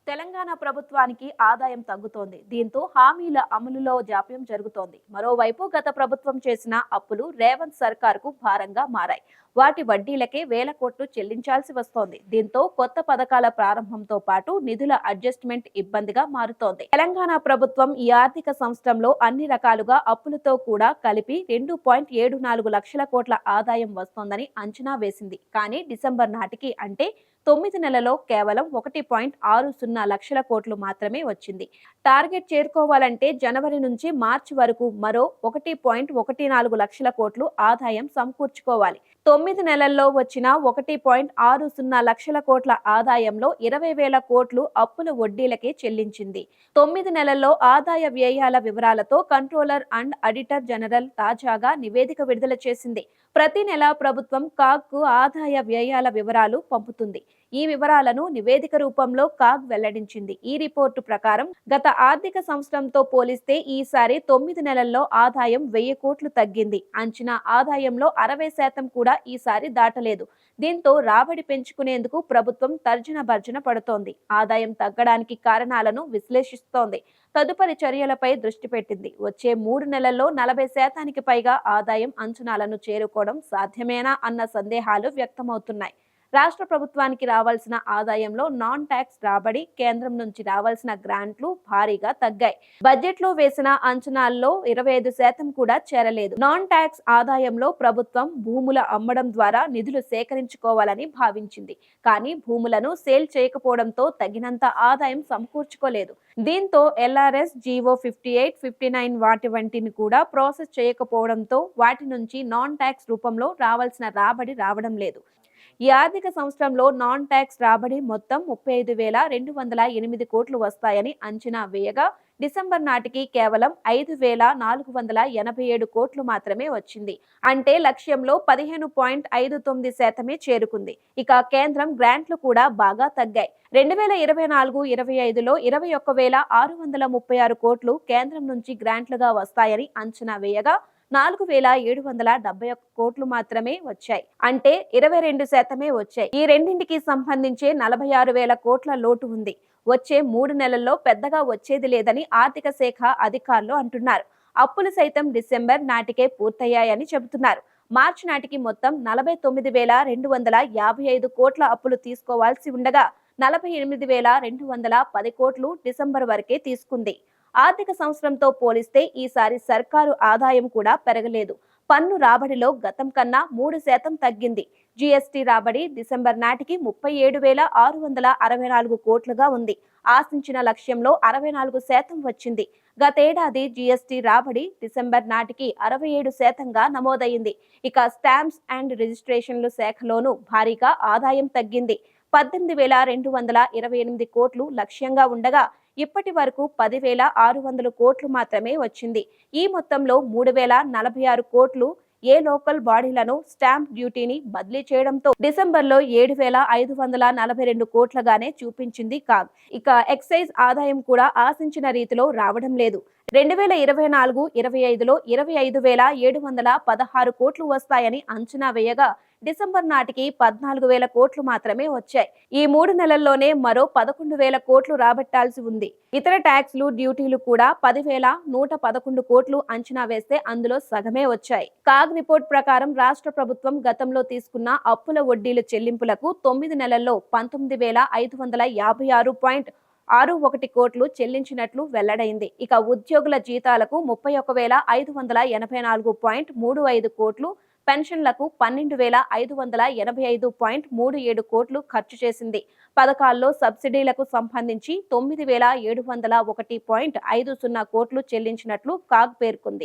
తెలంగాణ ప్రభుత్వానికి ఆదాయం తగ్గుతోంది. దీంతో హామీల అమలులో జాప్యం జరుగుతోంది. మరోవైపు గత ప్రభుత్వం చేసిన అప్పులు రేవంత్ సర్కార్కు భారంగా మారాయి. వాటి వడ్డీలకే వేల కోట్లు చెల్లించాల్సి వస్తోంది. దీంతో కొత్త పథకాల ప్రారంభంతో పాటు నిధుల అడ్జస్ట్మెంట్ ఇబ్బందిగా మారుతోంది. తెలంగాణ ప్రభుత్వం ఈ ఆర్థిక సంవత్సరంలో అన్ని రకాలుగా అప్పులతో కూడా కలిపి 2.74 లక్షల కోట్ల ఆదాయం వస్తోందని అంచనా వేసింది. కానీ డిసెంబర్ నాటికి అంటే 9 నెలలో కేవలం 1.60 లక్షల కోట్లు మాత్రమే వచ్చింది. టార్గెట్ చేరుకోవాలంటే జనవరి నుంచి మార్చి వరకు మరో 1.14 లక్షల కోట్లు ఆదాయం సమకూర్చుకోవాలి. 9 నెలల్లో వచ్చిన 1.60 లక్షల కోట్ల ఆదాయంలో 20,000 కోట్లు అప్పుల వడ్డీలకే చెల్లించింది. 9 నెలల్లో ఆదాయ వ్యయాల వివరాలతో కంట్రోలర్ అండ్ ఆడిటర్ జనరల్ తాజాగా నివేదిక విడుదల చేసింది. ప్రతి నెల ప్రభుత్వం కాగ్కు ఆదాయ వ్యయాల వివరాలు పంపుతుంది. ఈ వివరాలను నివేదిక రూపంలో కాగ్ వెల్లడించింది. ఈ రిపోర్టు ప్రకారం గత ఆర్థిక సంవత్సరంతో పోలిస్తే ఈసారి 9 నెలల్లో ఆదాయం 1000 కోట్లు తగ్గింది. అంచనా ఆదాయంలో 60% కూడా ఈసారి దాటలేదు. దీంతో రాబడి పెంచుకునేందుకు ప్రభుత్వం తర్జన భర్జన పడుతోంది. ఆదాయం తగ్గడానికి కారణాలను విశ్లేషిస్తోంది. తదుపరి చర్యలపై దృష్టి పెట్టింది. వచ్చే 3 నెలల్లో 40% పైగా ఆదాయం అంచనాలను చేరుకోవడం సాధ్యమేనా అన్న సందేహాలు వ్యక్తమవుతున్నాయి. రాష్ట్ర ప్రభుత్వానికి రావాల్సిన ఆదాయంలో నాన్ ట్యాక్స్ రాబడి, కేంద్రం నుంచి రావాల్సిన గ్రాంట్లు భారీగా తగ్గాయి. బడ్జెట్ లో వేసిన అంచనాల్లో 25% కూడా చేరలేదు. నాన్ ట్యాక్స్ ఆదాయంలో ప్రభుత్వం భూముల అమ్మడం ద్వారా నిధులు సేకరించుకోవాలని భావించింది. కానీ భూములను సేల్ చేయకపోవడంతో తగినంత ఆదాయం సమకూర్చుకోలేదు. దీంతో ఎల్ఆర్ఎస్, జీవో 58, 59 వాటి వంటిని కూడా ప్రాసెస్ చేయకపోవడంతో వాటి నుంచి నాన్ ట్యాక్స్ రూపంలో రావాల్సిన రాబడి రావడం లేదు. ఈ ఆర్థిక సంవత్సరంలో నాన్ ట్యాక్స్ రాబడి మొత్తం 35,208 కోట్లు వస్తాయని అంచనా వేయగా డిసెంబర్ నాటికి కేవలం 5,487 కోట్లు మాత్రమే వచ్చింది. అంటే లక్ష్యంలో 15.59% చేరుకుంది. ఇక కేంద్రం గ్రాంట్లు కూడా బాగా తగ్గాయి. 2024-25లో 21,636 కోట్లు కేంద్రం నుంచి గ్రాంట్లుగా వస్తాయని అంచనా వేయగా 4,771 కోట్లు మాత్రమే వచ్చాయి. అంటే 22% వచ్చాయి. ఈ రెండింటికి సంబంధించే 46,000 కోట్ల లోటు ఉంది. వచ్చే 3 నెలల్లో పెద్దగా వచ్చేది లేదని ఆర్థిక శాఖ అధికారులు అంటున్నారు. అప్పులు సైతం డిసెంబర్ నాటికే పూర్తయ్యాయని చెబుతున్నారు. మార్చి నాటికి మొత్తం 49,255 కోట్ల అప్పులు తీసుకోవాల్సి ఉండగా 48,210 కోట్లు డిసెంబర్ వరకే తీసుకుంది. ఆర్థిక సంవత్సరంతో పోలిస్తే ఈసారి సర్కారు ఆదాయం కూడా పెరగలేదు. పన్ను రాబడిలో గతం కన్నా 3% తగ్గింది. జీఎస్టీ రాబడి డిసెంబర్ నాటికి 37,664 కోట్లుగా ఉంది. ఆశించిన లక్ష్యంలో 64% వచ్చింది. గతేడాది జీఎస్టీ రాబడి డిసెంబర్ నాటికి 67%గా నమోదైంది. ఇక స్టాంప్స్ అండ్ రిజిస్ట్రేషన్లు శాఖలోనూ భారీగా ఆదాయం తగ్గింది. 18,228 కోట్లు లక్ష్యంగా ఉండగా ఇప్పటి వరకు 10,600 కోట్లు మాత్రమే వచ్చింది. ఈ మొత్తంలో 3,046 కోట్లు ఏ లోకల్ బాడీలను స్టాంప్ డ్యూటీని బదిలీ చేయడంతో డిసెంబర్లో 7,542 కోట్లగానే చూపించింది కాగ్. ఇక ఎక్సైజ్ ఆదాయం కూడా ఆశించిన రీతిలో రావడం లేదు. 2024-25లో 25,716 కోట్లు వస్తాయని అంచనా వేయగా డిసెంబర్ నాటికి 14,000 కోట్లు మాత్రమే వచ్చాయి. ఈ 3 నెలల్లోనే మరో 11,000 కోట్లు రాబట్టాల్సి ఉంది. ఇతర ట్యాక్స్లు, డ్యూటీలు కూడా 10,111 కోట్లు అంచనా వేస్తే అందులో సగమే వచ్చాయి. కాగ్ రిపోర్ట్ ప్రకారం రాష్ట్ర ప్రభుత్వం గతంలో తీసుకున్న అప్పుల వడ్డీల చెల్లింపులకు 9 నెలల్లో 19,556.61 కోట్లు చెల్లించినట్లు వెల్లడైంది. ఇక ఉద్యోగుల జీతాలకు 31,584.35 కోట్లు, పెన్షన్లకు 12,585.37 కోట్లు ఖర్చు చేసింది. పథకాల్లో సబ్సిడీలకు సంబంధించి 9,701.50 కోట్లు చెల్లించినట్లు కాగ్ పేర్కొంది.